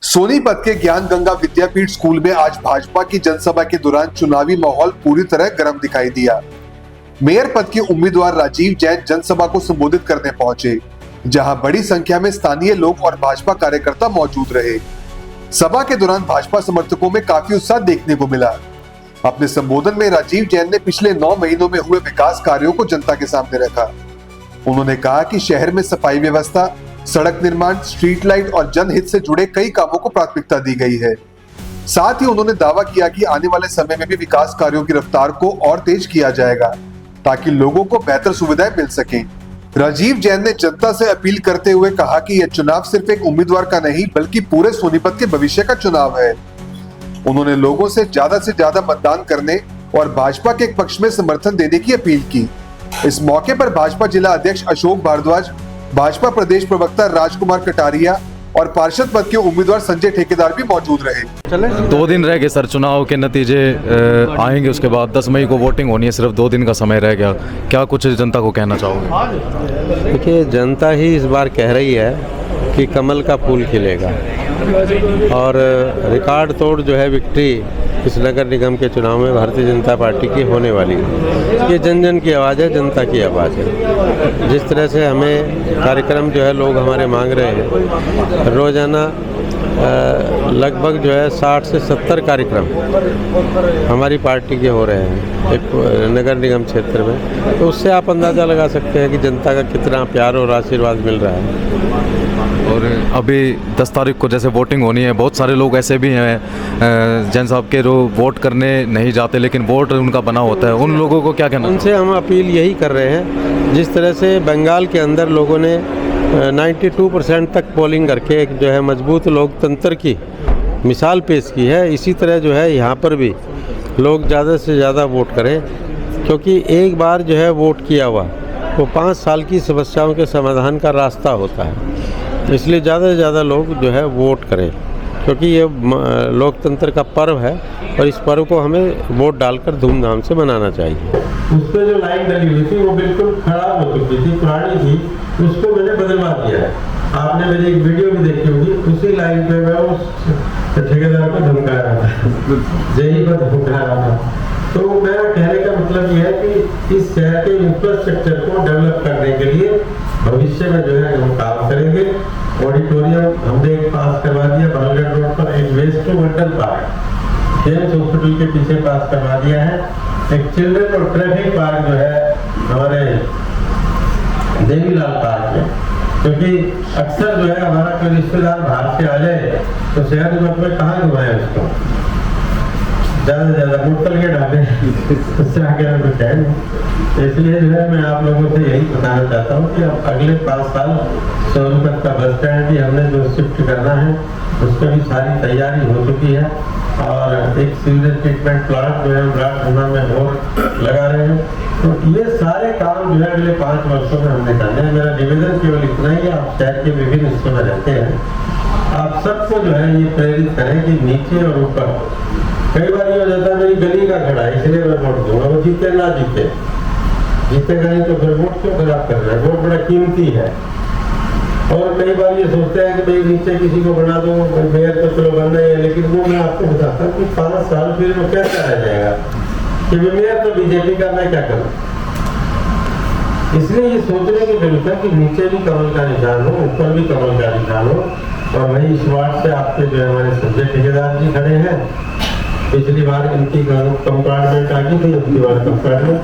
सोनीपत के ज्ञान गंगा विद्यापीठ स्कूल में आज भाजपा की जनसभा के दौरान चुनावी माहौल पूरी तरह गर्म दिखाई दिया। मेयर पद के उम्मीदवार राजीव जैन जनसभा को संबोधित करने पहुंचे, जहां बड़ी संख्या में स्थानीय लोग और भाजपा कार्यकर्ता मौजूद रहे। सभा के दौरान भाजपा समर्थकों में काफी उत्साह देखने को मिला। अपने संबोधन में राजीव जैन ने पिछले 9 महीनों में हुए विकास कार्यों को जनता के सामने रखा। उन्होंने कहा कि शहर में सफाई व्यवस्था, सड़क निर्माण, स्ट्रीट लाइट और जनहित से जुड़े कई कामों को प्राथमिकता दी गई है। साथ ही उन्होंने दावा किया कि आने वाले समय में भी विकास कार्यों की रफ्तार को और तेज किया जाएगा ताकि लोगों को बेहतर सुविधाएं मिल सकें। राजीव जैन ने जनता से अपील करते हुए कहा कि यह चुनाव सिर्फ एक उम्मीदवार का नहीं बल्कि पूरे सोनीपत के भविष्य का चुनाव है। उन्होंने लोगों से ज्यादा मतदान करने और भाजपा के पक्ष में समर्थन देने की अपील की। इस मौके पर भाजपा जिला अध्यक्ष अशोक भारद्वाज, भाजपा प्रदेश प्रवक्ता राजकुमार कटारिया और पार्षद पद के उम्मीदवार संजय ठेकेदार भी मौजूद रहे। 2 दिन रह गए सर, चुनाव के नतीजे आएंगे, उसके बाद 10 मई को वोटिंग होनी है। सिर्फ 2 दिन का समय रह गया, क्या कुछ जनता को कहना चाहोगे? देखिए, जनता ही इस बार कह रही है कि कमल का फूल खिलेगा और रिकॉर्ड तोड़ जो है विक्ट्री इस नगर निगम के चुनाव में भारतीय जनता पार्टी की होने वाली है। ये जन जन की आवाज़ है, जनता की आवाज़ है। जिस तरह से हमें कार्यक्रम जो है लोग हमारे मांग रहे हैं, रोज़ाना लगभग जो है 60 से 70 कार्यक्रम हमारी पार्टी के हो रहे हैं एक नगर निगम क्षेत्र में, तो उससे आप अंदाज़ा लगा सकते हैं कि जनता का कितना प्यार और आशीर्वाद मिल रहा है। और अभी 10 तारीख को जैसे वोटिंग होनी है, बहुत सारे लोग ऐसे भी हैं जैन साहब के जो वोट करने नहीं जाते लेकिन वोट उनका बना होता है, उन लोगों को क्या कहना? उनसे हम अपील यही कर रहे हैं, जिस तरह से बंगाल के अंदर लोगों ने 92% तक पोलिंग करके एक जो है मजबूत लोकतंत्र की मिसाल पेश की है, इसी तरह जो है यहाँ पर भी लोग ज़्यादा से ज़्यादा वोट करें, क्योंकि एक बार जो है वोट किया हुआ वो 5 साल की समस्याओं के समाधान का रास्ता होता है। इसलिए ज़्यादा से ज़्यादा लोग जो है वोट करें, क्योंकि ये लोकतंत्र का पर्व है और इस पर्व को हमें वोट डालकर धूमधाम से मनाना चाहिए। उस पर जो लाइन डली हुई थी वो बिल्कुल खराब हो चुकी थी, पुरानी थी, उसको मैंने बदलवा दिया है। आपने मेरी एक वीडियो भी देखी होगी, उसी लाइन पे मैं उस ठेकेदार को धमका रहा था, जेई को धमका रहा था। तो मेरा कहने का मतलब ये है कि इस शहर के इंफ्रास्ट्रक्चर को डेवलप करने के लिए भविष्य में जो है हम काम करेंगे। ऑडिटोरियम हमने एक पास करवा दिया, बालगढ़ रोड पर एक waste to wonder park James hospital के पीछे पास करवा दिया है। एक चिल्ड्रन और ट्रैफिक पार्क जो है हमारे देवीलाल पार्क में, क्योंकि अक्सर जो है हमारा कोई रिश्तेदार बाहर से आ जाए तो शहर में कहाँ घुमाए उसको, ज़्यादा से ज़्यादा होटल के ढाबे उससे आगे कुछ है नहीं। इसलिए जो है मैं आप लोगों से यही बताना चाहता हूँ कि अब अगले 5 साल सोनीपत का बस स्टैंड भी हमने जो शिफ्ट करना है उसमें भी सारी तैयारी हो चुकी है और एक सीवरेज ट्रीटमेंट प्लांट जो है ब्रांडा में और लगा रहे हैं। तो ये सारे काम जो है अगले 5 वर्षों में हमने करने हैं। मेरा निवेदन केवल इतना ही, आप शहर के विभिन्न हिस्सों में रहते हैं, आप सबको जो है ये प्रेरित करें कि नीचे और ऊपर, कई बार ये हो जाता है मेरी गली का खड़ा है इसलिए मैं वोट दूंगा, वो जीते ना जीतेगा नहीं तो फिर वोट क्यों खराब कर रहा है? वोट बड़ा कीमती है। और कई बार ये सोचते हैं कि भाई नीचे किसी को बना दो, मेयर तो चलो बनना ही है, लेकिन वो मैं आपको बताता हूँ कि 5 साल फिर वो कैसा रह जाएगा कि मेयर तो बीजेपी का, मैं क्या करूँ? इसलिए ये सोचने की जरूरत है कि नीचे भी कमल का निशान हो, ऊपर भी कमल का निशान हो। और वही इस वार्ड से आपके जो है हमारे संजय ठेकेदार जी खड़े हैं। पिछली बार इनकी कंपार्टमेंट आ गई थी, अब की बार कंपार्टमेंट